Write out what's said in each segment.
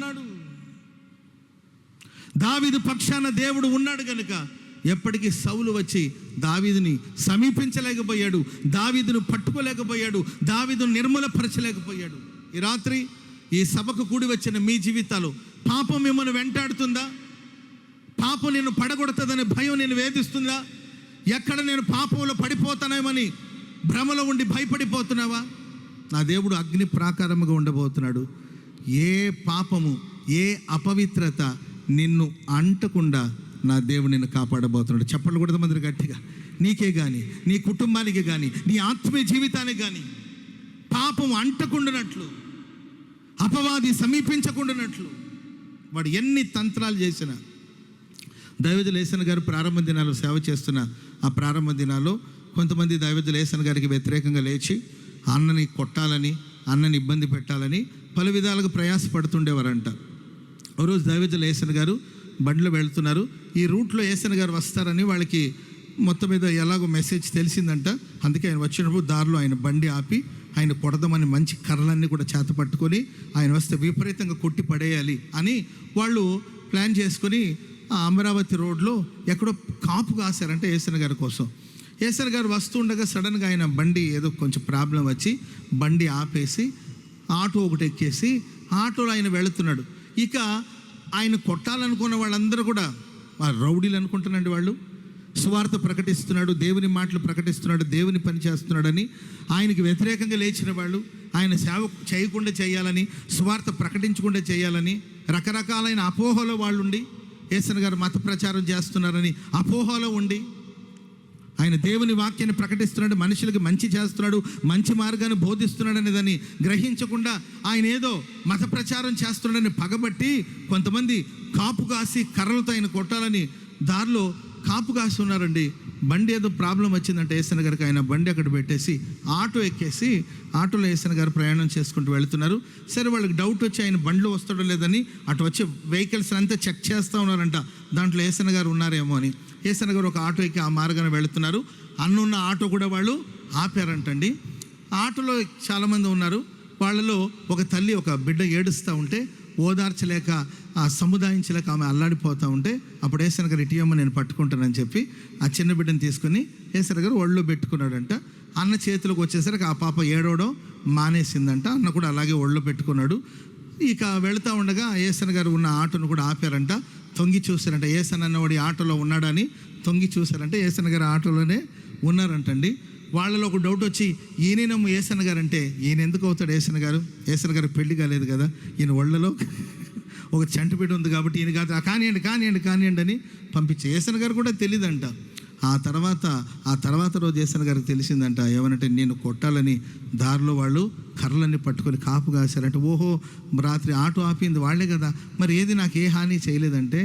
ఉన్నాడు. దావీదు పక్షాన దేవుడు ఉన్నాడు కనుక ఎప్పటికీ సౌలు వచ్చి దావీదుని సమీపించలేకపోయాడు, దావీదును పట్టుకోలేకపోయాడు, దావీదును నిర్మూలపరచలేకపోయాడు. ఈ రాత్రి ఈ సభకు కూడి వచ్చిన మీ జీవితాలు పాపం మిమ్మల్ని వెంటాడుతుందా? పాపం నిన్ను పడగొడుతుందనే భయం నేను వేధిస్తుందా? ఎక్కడ నేను పాపంలో పడిపోతానేమని భ్రమలో ఉండి భయపడిపోతున్నావా? నా దేవుడు అగ్ని ప్రాకారముగా ఉండబోతున్నాడు. ఏ పాపము, ఏ అపవిత్రత నిన్ను అంటకుండా నా దేవుడు నిన్ను కాపాడబోతున్నాడు. చెప్పలు కూడా మంది గట్టిగా. నీకే కానీ, నీ కుటుంబానికి కానీ, నీ ఆత్మీయ జీవితానికి కానీ పాపం అంటకుండానట్లు, అపవాది సమీపించకుండానట్లు వాడు ఎన్ని తంత్రాలు చేసినా. దైవజులు ఏసన్ గారు ప్రారంభ దినాల్లో సేవ చేస్తున్న ఆ ప్రారంభ దినాల్లో కొంతమంది దైవజులు ఏసన్ గారికి వ్యతిరేకంగా లేచి అన్నని కొట్టాలని, అన్నని ఇబ్బంది పెట్టాలని పలు విధాలుగా ప్రయాసపడుతుండేవారంట. ఒకరోజు దైవజులు ఏసన్ గారు బండిలో వెళ్తున్నారు. ఈ రూట్లో ఏసన్ గారు వస్తారని వాళ్ళకి మొత్తం మీద ఎలాగో మెసేజ్ తెలిసిందంట. అందుకే ఆయన వచ్చినప్పుడు దారిలో ఆయన బండి ఆపి ఆయన కొడదామని మంచి కర్రలన్నీ కూడా చేత పట్టుకొని ఆయన వస్తే విపరీతంగా కొట్టి పడేయాలి అని వాళ్ళు ప్లాన్ చేసుకొని ఆ అమరావతి రోడ్లో ఎక్కడో కాపు కాశారంటే ఏసన్ గారి కోసం. ఏసన్ గారు వస్తూ ఉండగా సడన్గా ఆయన బండి ఏదో కొంచెం ప్రాబ్లం వచ్చి బండి ఆపేసి ఆటో ఒకటి ఎక్కేసి ఆటోలో ఆయన వెళుతున్నాడు. ఇక ఆయన కొట్టాలనుకున్న వాళ్ళందరూ కూడా రౌడీలు అనుకుంటున్నాండి. వాళ్ళు సువార్త ప్రకటిస్తున్నాడు, దేవుని మాటలు ప్రకటిస్తున్నాడు, దేవుని పని చేస్తున్నాడని ఆయనకి వ్యతిరేకంగా లేచిన వాళ్ళు, ఆయన సేవ చేయకుండా చేయాలని, సువార్త ప్రకటించకుండా చేయాలని రకరకాలైన అపోహలో వాళ్ళు ఉండి, యేసన్ గారు మత ప్రచారం చేస్తున్నారని అపోహలో ఉండి, ఆయన దేవుని వాక్యాన్ని ప్రకటిస్తున్నాడు, మనుషులకి మంచి చేస్తున్నాడు, మంచి మార్గాన్ని బోధిస్తున్నాడు అనేదాన్ని గ్రహించకుండా ఆయన ఏదో మత ప్రచారం చేస్తున్నాడని పగబట్టి కొంతమంది కాపు కాసి కర్రలతో ఆయన కొట్టాలని దారిలో కాపు కాసి ఉన్నారండి. బండి ఏదో ప్రాబ్లం వచ్చిందంటే యేసన్ గారికి ఆయన బండి అక్కడ పెట్టేసి ఆటో ఎక్కేసి ఆటోలో యేసన్ గారు ప్రయాణం చేసుకుంటూ వెళుతున్నారు. సరే వాళ్ళకి డౌట్ వచ్చి ఆయన బండిలో వస్తాడో లేదని అటు వచ్చే వెహికల్స్ అంతా చెక్ చేస్తూ ఉన్నారంట, దాంట్లో యేసన్ గారు ఉన్నారేమో అని. యేసన్ గారు ఒక ఆటో ఎక్కి ఆ మార్గాన్ని వెళుతున్నారు. అన్నున్న ఆటో కూడా వాళ్ళు ఆపారంటండి. ఆటోలో చాలామంది ఉన్నారు. వాళ్ళలో ఒక తల్లి ఒక బిడ్డ ఏడుస్తూ ఉంటే ఓదార్చలేక సముదాయించలేక ఆమె అల్లాడిపోతూ ఉంటే అప్పుడు యేసన్ గారు ఇటీయమ్మ నేను పట్టుకుంటానని చెప్పి ఆ చిన్న బిడ్డను తీసుకుని యేసన్ గారు ఒళ్ళో పెట్టుకున్నాడంట. అన్న చేతిలోకి వచ్చేసరికి ఆ పాప ఏడవడం మానేసిందంట. అన్న కూడా అలాగే ఒళ్ళో పెట్టుకున్నాడు. ఇక వెళుతూ ఉండగా యేసన్ గారు ఉన్న ఆటోను కూడా ఆపారంట. తొంగి చూశారంట, యేసన్ అన్నవాడి ఆటోలో ఉన్నాడని తొంగి చూశారంటే యేసన్ గారు ఆటోలోనే ఉన్నారంటండి. వాళ్ళలో ఒక డౌట్ వచ్చి ఈయనేమో యేసన్ గారు అంటే ఈయన ఎందుకు అవుతాడు యేసన్ గారు? యేసన్ గారు పెళ్లి కాలేదు కదా, ఈయన ఒళ్ళలో ఒక చంటి బిడ్డ ఉంది కాబట్టి ఈయన కాదు, కానివ్వండి అని పంపించే. యేసన్ గారు కూడా తెలియదంట. ఆ తర్వాత రోజు యేసన్ గారికి తెలిసిందంట. ఏమనంటే నేను కొట్టాలని దారిలో వాళ్ళు కర్రలన్నీ పట్టుకొని కాపు కాశారంటే, ఓహో రాత్రి ఆటో ఆపింది వాళ్ళే కదా, మరి ఏది నాకు ఏ హాని చేయలేదంటే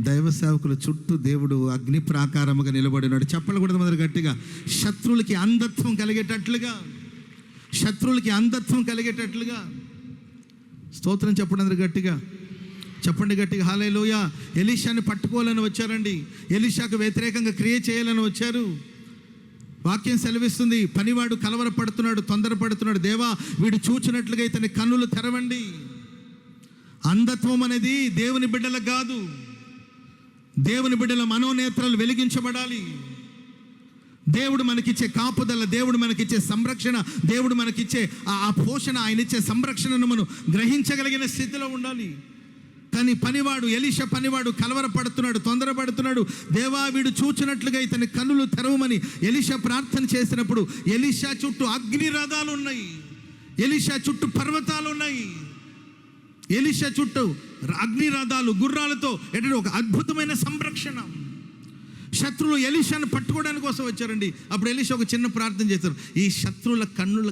దైవ సేవకుల చుట్టూ దేవుడు అగ్ని ప్రాకారముగా నిలబడినాడు. చెప్పకూడదు మొదలు గట్టిగా. శత్రువులకి అంధత్వం కలిగేటట్లుగా స్తోత్రం చెప్పండి గట్టిగా. చెప్పండి గట్టిగా హల్లెలూయా. ఎలీషాని పట్టుకోవాలని వచ్చారండి. ఎలీషాకు వ్యతిరేకంగా క్రియ చేయాలని వచ్చారు. వాక్యం సెలవిస్తుంది, పనివాడు కలవరపడుతున్నాడు, తొందరపడుతున్నాడు, దేవా వీడు చూచినట్లుగా ఇతని కన్నులు తెరవండి. అంధత్వం అనేది దేవుని బిడ్డలకు కాదు. దేవుని బిడ్డల మనోనేత్రాలు వెలిగించబడాలి. దేవుడు మనకిచ్చే కాపుదల, దేవుడు మనకిచ్చే సంరక్షణ, దేవుడు మనకిచ్చే ఆ పోషణ, ఆయన ఇచ్చే సంరక్షణను మనం గ్రహించగలిగిన స్థితిలో ఉండాలి. కానీ ఎలీషా పనివాడు కలవరపడుతున్నాడు, తొందరపడుతున్నాడు. దేవా వీడు చూచినట్లుగా ఇతని కన్నులు తెరవమని ఎలీషా ప్రార్థన చేసినప్పుడు ఎలీషా చుట్టూ అగ్ని రథాలు ఉన్నాయి, ఎలీషా చుట్టూ పర్వతాలు ఉన్నాయి, ఎలీషా చుట్టూ అగ్ని రథాలు గుర్రాలతో ఎటువంటి ఒక అద్భుతమైన సంరక్షణ. శత్రువులు ఎలీషాను పట్టుకోవడానికి కోసం వచ్చారండి. అప్పుడు ఎలీషా ఒక చిన్న ప్రార్థన చేశారు, ఈ శత్రువుల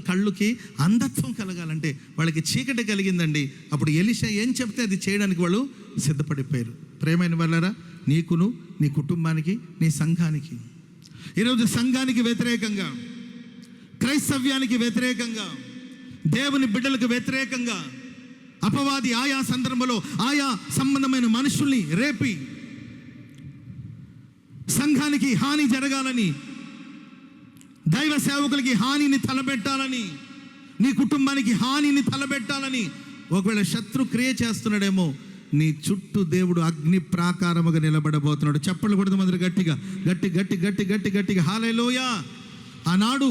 కళ్ళుకి అంధత్వం కలగాలంటే వాళ్ళకి చీకటి కలిగిందండి. అప్పుడు ఎలీషా ఏం చెప్తే అది చేయడానికి వాళ్ళు సిద్ధపడిపోయారు. ప్రేమైన వాళ్ళారా, నీకును, నీ కుటుంబానికి, నీ సంఘానికి, ఈరోజు సంఘానికి వ్యతిరేకంగా, క్రైస్తవ్యానికి వ్యతిరేకంగా, దేవుని బిడ్డలకు వ్యతిరేకంగా అపవాది ఆయా సందర్భంలో ఆయా సంబంధమైన మనుషుల్ని రేపి సంఘానికి హాని జరగాలని, దైవ సేవకులకి హానిని తలబెట్టాలని, నీ కుటుంబానికి హానిని తలబెట్టాలని ఒకవేళ శత్రు క్రియ చేస్తున్నాడేమో, నీ చుట్టూ దేవుడు అగ్ని ప్రాకారముగా నిలబడబోతున్నాడు. చప్పట్లు కొడదాం అందరూ గట్టిగా, గట్టి గట్టి గట్టి గట్టి గట్టిగా హల్లెలూయా. ఆనాడు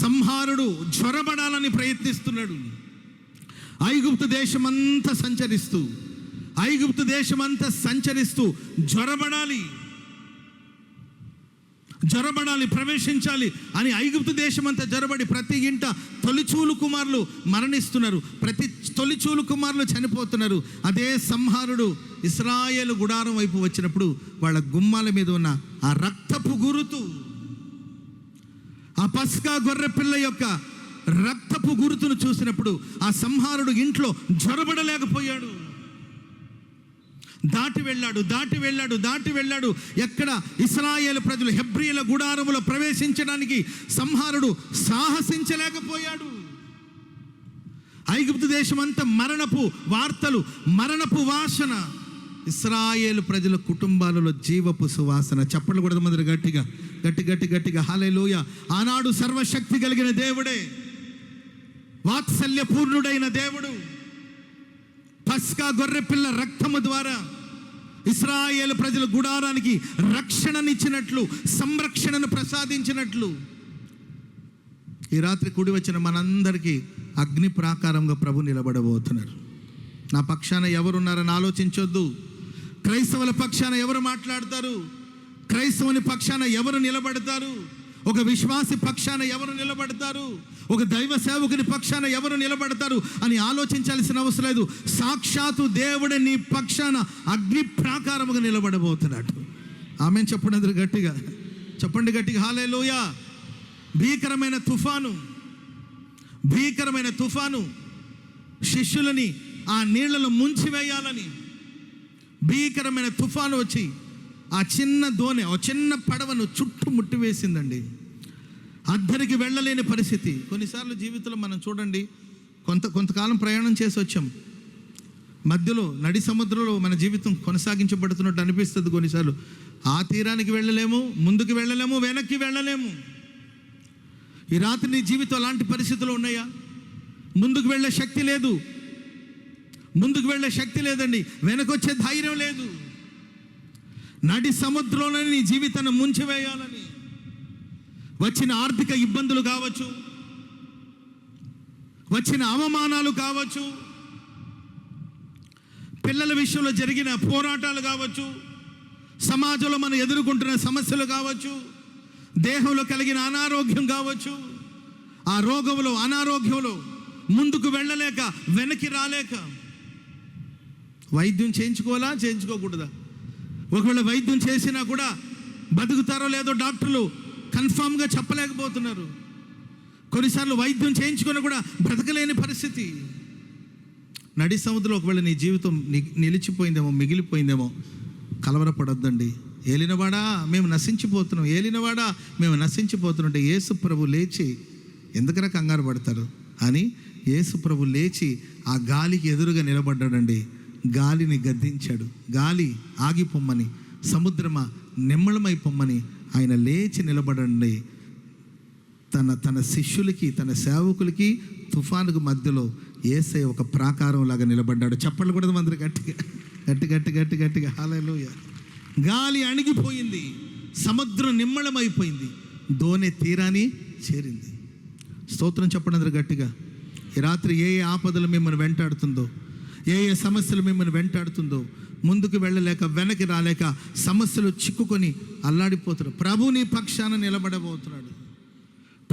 సంహారుడు జ్వరబడాలని ప్రయత్నిస్తున్నాడు. ఐగుప్తు దేశమంతా సంచరిస్తూ జ్వరబడాలి, ప్రవేశించాలి అని ఐగుప్తు దేశమంతా జ్వరబడి ప్రతి ఇంట తొలిచూలు కుమారులు మరణిస్తున్నారు, ప్రతి తొలిచూలు కుమారులు చనిపోతున్నారు. అదే సంహారుడు ఇశ్రాయేలు గుడారం వైపు వచ్చినప్పుడు వాళ్ళ గుమ్మాల మీద ఉన్న ఆ రక్తపు గురుతు, ఆ పస్కా గొర్రె పిల్ల యొక్క రక్తపు గురుతును చూసినప్పుడు ఆ సంహారుడు ఇంట్లో జ్వరబడలేకపోయాడు. దాటి వెళ్ళాడు. ఎక్కడ ఇశ్రాయేలు ప్రజలు హెబ్రీల గుడారములో ప్రవేశించడానికి సంహారుడు సాహసించలేకపోయాడు. ఐగుప్తు దేశం అంతా మరణపు వార్తలు, మరణపు వాసన, ఇశ్రాయేలు ప్రజల కుటుంబాలలో జీవపు సువాసన. చప్పట్లు కొడదాం అందరూ గట్టిగా, గట్టి గట్టి గట్టిగా హల్లెలూయా. ఆనాడు సర్వశక్తి కలిగిన దేవుడే, వాత్సల్యపూర్ణుడైన దేవుడు పస్కా గొర్రె పిల్ల రక్తము ద్వారా ఇశ్రాయేలు ప్రజల గుడారానికి రక్షణనిచ్చినట్లు, సంరక్షణను ప్రసాదించినట్లు ఈ రాత్రి కూడి వచ్చిన మనందరికీ అగ్ని ప్రాకారంగా ప్రభు నిలబడబోతున్నారు. నా పక్షాన ఎవరున్నారని ఆలోచించొద్దు. క్రైస్తవుల పక్షాన ఎవరు మాట్లాడతారు, క్రైస్తవుని పక్షాన ఎవరు నిలబడతారు, ఒక విశ్వాసి పక్షాన ఎవరు నిలబడతారు, ఒక దైవ సేవకుని పక్షాన ఎవరు నిలబడతారు అని ఆలోచించాల్సిన అవసరం లేదు. సాక్షాత్తు దేవుడే నీ పక్షాన అగ్ని ప్రాకారముగా నిలబడబోతున్నాడు. ఆమేన్ చెప్పండి గట్టిగా, చెప్పండి గట్టిగా హల్లెలూయా. భీకరమైన తుఫాను శిష్యులని ఆ నీళ్లలో ముంచివేయాలని భీకరమైన తుఫాను వచ్చి ఆ చిన్న దోణి, ఆ చిన్న పడవను చుట్టుముట్టి వేసిందండి. అద్దరికి వెళ్ళలేని పరిస్థితి. కొన్నిసార్లు జీవితంలో మనం చూడండి, కొంతకాలం ప్రయాణం చేసి వచ్చాం, మధ్యలో నడి సముద్రంలో మన జీవితం కొనసాగించబడుతున్నట్టు అనిపిస్తుంది. కొన్నిసార్లు ఆ తీరానికి వెళ్ళలేము, ముందుకు వెళ్ళలేము, వెనక్కి వెళ్ళలేము. ఈ రాత్రి నీ జీవితం అలాంటి పరిస్థితులు ఉన్నాయా? ముందుకు వెళ్ళే శక్తి లేదు, లేదండి, వెనకొచ్చే ధైర్యం లేదు. నడి సముద్రంలో నీ జీవితాన్ని ముంచివేయాలని వచ్చిన ఆర్థిక ఇబ్బందులు కావచ్చు, వచ్చిన అవమానాలు కావచ్చు, పిల్లల విషయంలో జరిగిన పోరాటాలు కావచ్చు, సమాజంలో మనం ఎదుర్కొంటున్న సమస్యలు కావచ్చు, దేహంలో కలిగిన అనారోగ్యం కావచ్చు, ఆ రోగంలో అనారోగ్యంలో ముందుకు వెళ్ళలేక వెనక్కి రాలేక వైద్యం చేయించుకోకూడదా? ఒకవేళ వైద్యం చేసినా కూడా బతుకుతారో లేదో డాక్టర్లు కన్ఫామ్గా చెప్పలేకపోతున్నారు. కొన్నిసార్లు వైద్యం చేయించుకొని కూడా బ్రతకలేని పరిస్థితి. నడి సముద్రంలో ఒకవేళ నీ జీవితం నిలిచిపోయిందేమో, మిగిలిపోయిందేమో, కలవరపడొద్దండి. ఏలినవాడా మేము నశించిపోతున్నట్టే యేసు ప్రభు లేచి, ఎందుకన్నా కంగారు పడతారు అని యేసు ప్రభు లేచి ఆ గాలికి ఎదురుగా నిలబడ్డాడండి. గాలిని గద్దించాడు, గాలి ఆగిపోమ్మని, సముద్రమా నిమ్మళమైపోమ్మని ఆయన లేచి నిలబడండి. తన శిష్యులకి, తన సేవకులకి తుఫానుకు మధ్యలో యేసయ్య ఒక ప్రాకారం లాగా నిలబడ్డాడు. చప్పట్లు కూడా అందరూ గట్టిగా హల్లెలూయా. గాలి అణిగిపోయింది, సముద్రం నిమ్మళమైపోయింది, దోణి తీరాన్ని చేరింది. స్తోత్రం చెప్పండి అందరూ గట్టిగా. ఈ రాత్రి ఏ ఆపదలు మిమ్మల్ని వెంటాడుతుందో, ఏ సమస్యలు మిమ్మల్ని వెంటాడుతుందో, ముందుకు వెళ్ళలేక వెనక్కి రాలేక సమస్యలు చిక్కుకొని అల్లాడిపోతున్నారు, ప్రభు నీ పక్షాన నిలబడబోతున్నాడు.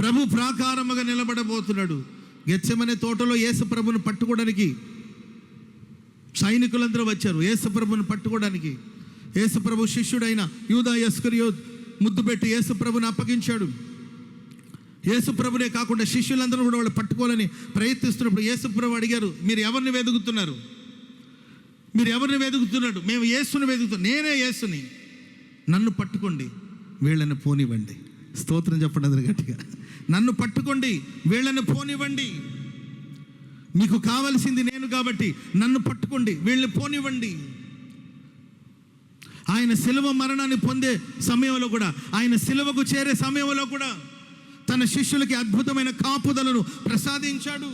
ప్రభు ప్రాకారముగా నిలబడబోతున్నాడు. గెత్సెమనే తోటలో యేసు ప్రభుని పట్టుకోవడానికి సైనికులందరూ వచ్చారు. యేసు ప్రభుని పట్టుకోవడానికి యేసు ప్రభు శిష్యుడైన యూదా ఇస్కరియోతు ముద్దు పెట్టి యేసు ప్రభుని అప్పగించాడు. యేసు ప్రభునే కాకుండా శిష్యులందరూ కూడా వాళ్ళు పట్టుకోవాలని ప్రయత్నిస్తున్నప్పుడు యేసు ప్రభు అడిగారు, మీరు ఎవరిని వెతుకుతున్నారు? మేము యేసుని వెతుకుతున్నాం. నేనే యేసుని, నన్ను పట్టుకోండి, వీళ్ళని పోనివ్వండి. స్తోత్రం చెప్పండి అందరూ గట్టిగా. నన్ను పట్టుకోండి, వీళ్ళని పోనివ్వండి. మీకు కావలసింది నేను కాబట్టి నన్ను పట్టుకోండి, వీళ్ళని పోనివ్వండి. ఆయన శిలువ మరణాన్ని పొందే సమయంలో కూడా, ఆయన శిలువకు చేరే సమయంలో కూడా తన శిష్యులకి అద్భుతమైన కాపుదలను ప్రసాదించాడు.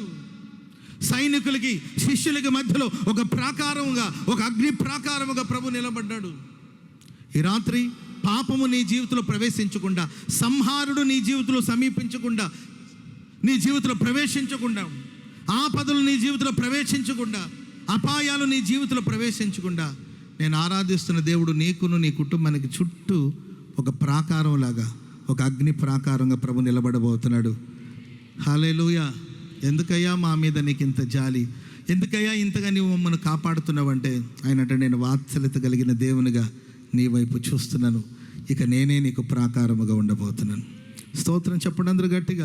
సైనికులకి శిష్యులకి మధ్యలో ఒక ప్రాకారముగా, ఒక అగ్ని ప్రాకారముగా ప్రభు నిలబడ్డాడు. ఈ రాత్రి పాపము నీ జీవితంలో ప్రవేశించకుండా, సంహారుడు నీ జీవితంలో సమీపించకుండా, నీ జీవితంలో ప్రవేశించకుండా, ఆపదలు నీ జీవితంలో ప్రవేశించకుండా, అపాయాలు నీ జీవితంలో ప్రవేశించకుండా, నేను ఆరాధిస్తున్న దేవుడు నీకును నీ కుటుంబానికి చుట్టూ ఒక ప్రాకారంలాగా, ఒక అగ్ని ప్రాకారంగా ప్రభు నిలబడబోతున్నాడు. హల్లెలూయా. ఎందుకయ్యా మా మీద నీకు ఇంత జాలి, ఎందుకయ్యా ఇంతగా నీవు మమ్మల్ని కాపాడుతున్నావంటే ఆయన అంటే, నేను వాత్సల్యత కలిగిన దేవునిగా నీ వైపు చూస్తున్నాను, ఇక నేనే నీకు ప్రాకారముగా ఉండబోతున్నాను. స్తోత్రం చెప్పండి అందరూ గట్టిగా.